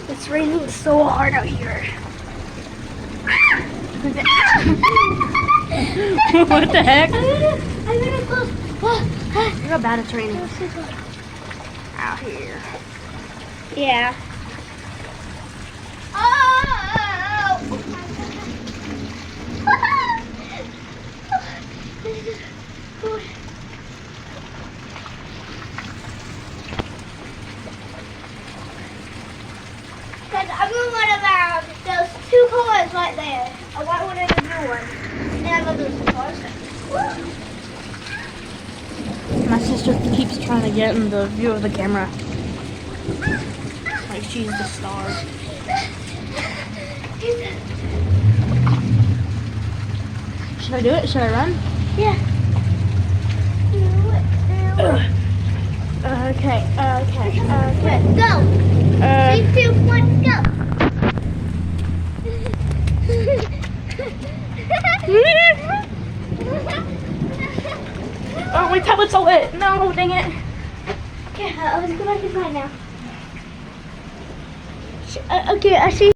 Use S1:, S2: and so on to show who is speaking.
S1: It's raining so hard out here.
S2: What the heck?
S1: I'm gonna close.
S2: Look how bad it's raining
S1: Out here. Yeah. Oh! Because I'm going to run around those two cars right there. A white one and a blue one. And I'm going to do some cars.
S2: My sister keeps trying to get in the view of the camera. Like she's the star. Should I do it? Should I run?
S1: Yeah.
S2: Okay.
S1: Go. 3, 2, 1, go.
S2: Oh, my tablet's all lit. No, dang it.
S1: Okay, let's go back inside now. Okay, I see.